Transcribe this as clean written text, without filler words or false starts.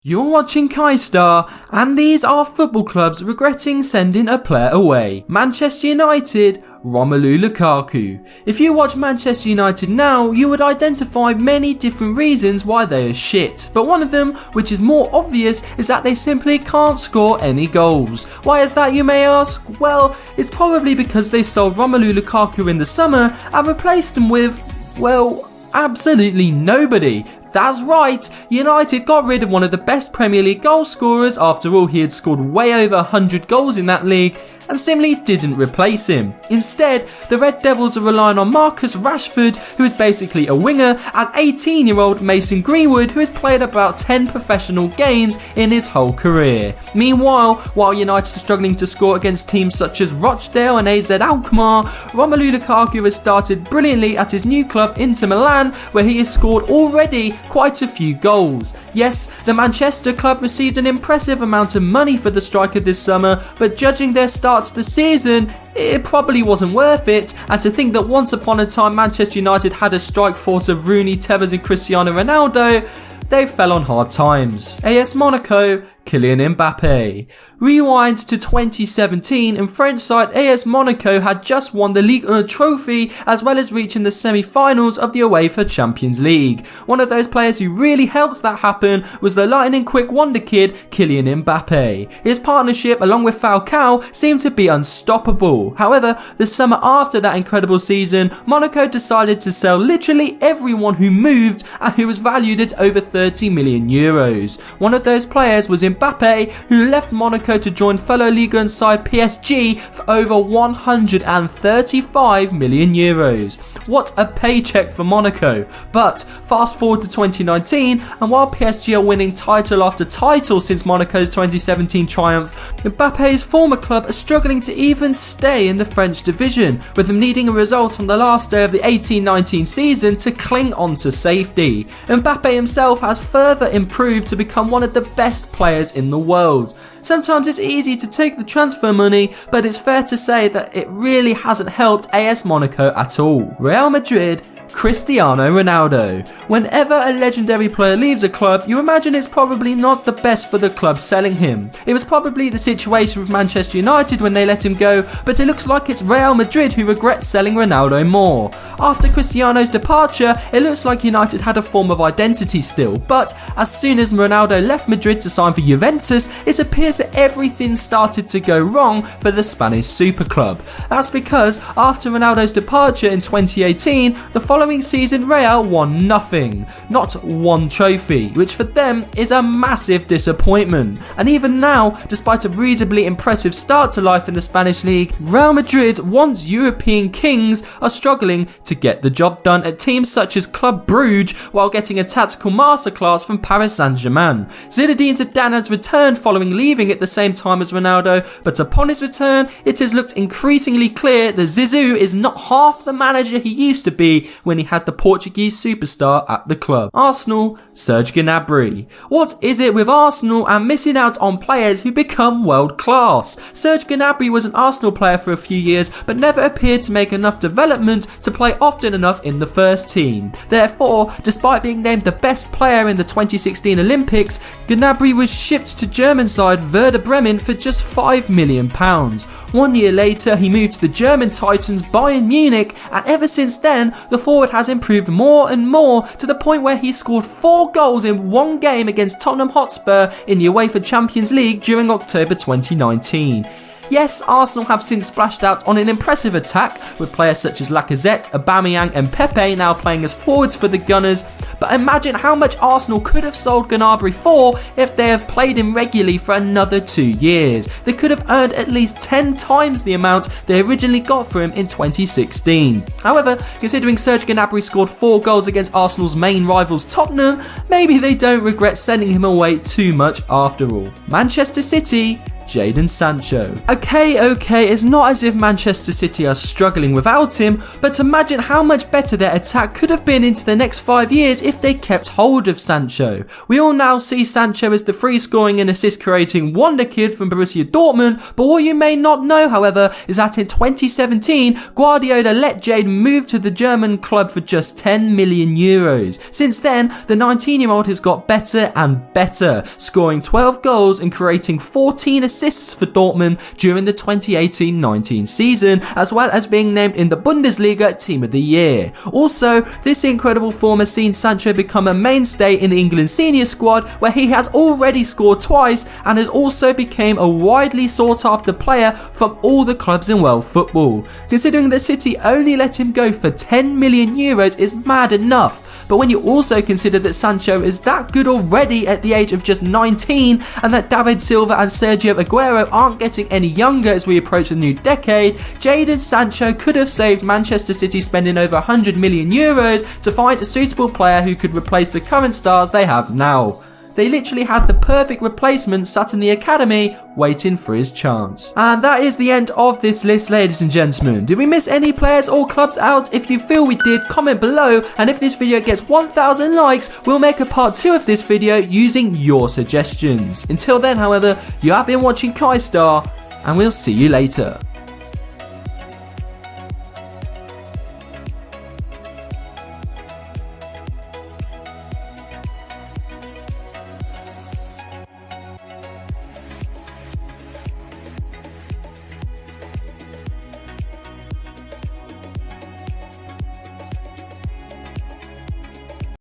You're watching KYSTAR, and these are football clubs regretting sending a player away. Manchester United, Romelu Lukaku. If you watch Manchester United now, you would identify many different reasons why they are shit. But one of them, which is more obvious, is that they simply can't score any goals. Why is that, you may ask? Well, it's probably because they sold Romelu Lukaku in the summer and replaced him with, well, absolutely nobody. That's right, United got rid of one of the best Premier League goal scorers. After all, he had scored way over 100 goals in that league, and simply didn't replace him. Instead, the Red Devils are relying on Marcus Rashford, who is basically a winger, and 18-year-old Mason Greenwood, who has played about 10 professional games in his whole career. Meanwhile, while United are struggling to score against teams such as Rochdale and AZ Alkmaar, Romelu Lukaku has started brilliantly at his new club Inter Milan, where he has scored already quite a few goals. Yes, the Manchester club received an impressive amount of money for the striker this summer, but judging their start to the season, it probably wasn't worth it. And to think that once upon a time Manchester United had a strike force of Rooney, Tevez and Cristiano Ronaldo, they fell on hard times. AS Monaco, Kylian Mbappe. Rewind to 2017 and French side AS Monaco had just won the Ligue 1 trophy as well as reaching the semi-finals of the UEFA Champions League. One of those players who really helped that happen was the lightning quick wonder kid Kylian Mbappe. His partnership along with Falcao seemed to be unstoppable. However, the summer after that incredible season, Monaco decided to sell literally everyone who moved and who was valued at over 30 million euros. One of those players was Mbappe, who left Monaco to join fellow Ligue 1 side PSG for over 135 million euros. What a paycheck for Monaco. But fast forward to 2019, and while PSG are winning title after title since Monaco's 2017 triumph, Mbappe's former club are struggling to even stay in the French division, with them needing a result on the last day of the 18-19 season to cling on to safety. Mbappe himself has further improved to become one of the best players in the world. Sometimes it's easy to take the transfer money, but it's fair to say that it really hasn't helped AS Monaco at all. Real Madrid, Cristiano Ronaldo. Whenever a legendary player leaves a club, you imagine it's probably not the best for the club selling him. It was probably the situation with Manchester United when they let him go, but it looks like it's Real Madrid who regrets selling Ronaldo more. After Cristiano's departure, it looks like United had a form of identity still, but as soon as Ronaldo left Madrid to sign for Juventus, it appears that everything started to go wrong for the Spanish super club. That's because after Ronaldo's departure in 2018, the following season Real won nothing, not one trophy, which for them is a massive disappointment. And even now, despite a reasonably impressive start to life in the Spanish league, Real Madrid, once European kings, are struggling to get the job done at teams such as Club Brugge while getting a tactical masterclass from Paris Saint-Germain. Zinedine Zidane has returned following leaving at the same time as Ronaldo, but upon his return, it has looked increasingly clear that Zizou is not half the manager he used to be when he had the Portuguese superstar at the club. Arsenal, Serge Gnabry. What is it with Arsenal and missing out on players who become world class? Serge Gnabry was an Arsenal player for a few years, but never appeared to make enough development to play often enough in the first team. Therefore, despite being named the best player in the 2016 Olympics, Gnabry was shipped to German side Werder Bremen for just £5 million. 1 year later, he moved to the German Titans Bayern Munich, and ever since then, the forward has improved more and more to the point where he scored 4 goals in one game against Tottenham Hotspur in the UEFA Champions League during October 2019. Yes, Arsenal have since splashed out on an impressive attack, with players such as Lacazette, Aubameyang and Pepe now playing as forwards for the Gunners, but imagine how much Arsenal could have sold Gnabry for if they have played him regularly for another 2 years. They could have earned at least 10 times the amount they originally got for him in 2016. However, considering Serge Gnabry scored 4 goals against Arsenal's main rivals Tottenham, maybe they don't regret sending him away too much after all. Manchester City, Jadon Sancho. Okay, it's not as if Manchester City are struggling without him, but imagine how much better their attack could have been into the next 5 years if they kept hold of Sancho. We all now see Sancho as the free scoring and assist creating wonder kid from Borussia Dortmund, but what you may not know, however, is that in 2017, Guardiola let Jadon move to the German club for just 10 million euros. Since then, the 19-year-old has got better and better, scoring 12 goals and creating 14 assists for Dortmund during the 2018-19 season, as well as being named in the Bundesliga Team of the Year. Also, this incredible form has seen Sancho become a mainstay in the England senior squad, where he has already scored twice and has also become a widely sought after player from all the clubs in world football. Considering that City only let him go for 10 million euros is mad enough, but when you also consider that Sancho is that good already at the age of just 19 and that David Silva and Sergio Aguero aren't getting any younger as we approach the new decade, Jadon Sancho could have saved Manchester City spending over 100 million euros to find a suitable player who could replace the current stars they have now. They literally had the perfect replacement sat in the academy waiting for his chance. And that is the end of this list, ladies and gentlemen. Did we miss any players or clubs out? If you feel we did, comment below, and if this video gets 1,000 likes, we'll make a part 2 of this video using your suggestions. Until then, however, you have been watching KYSTAR, and we'll see you later.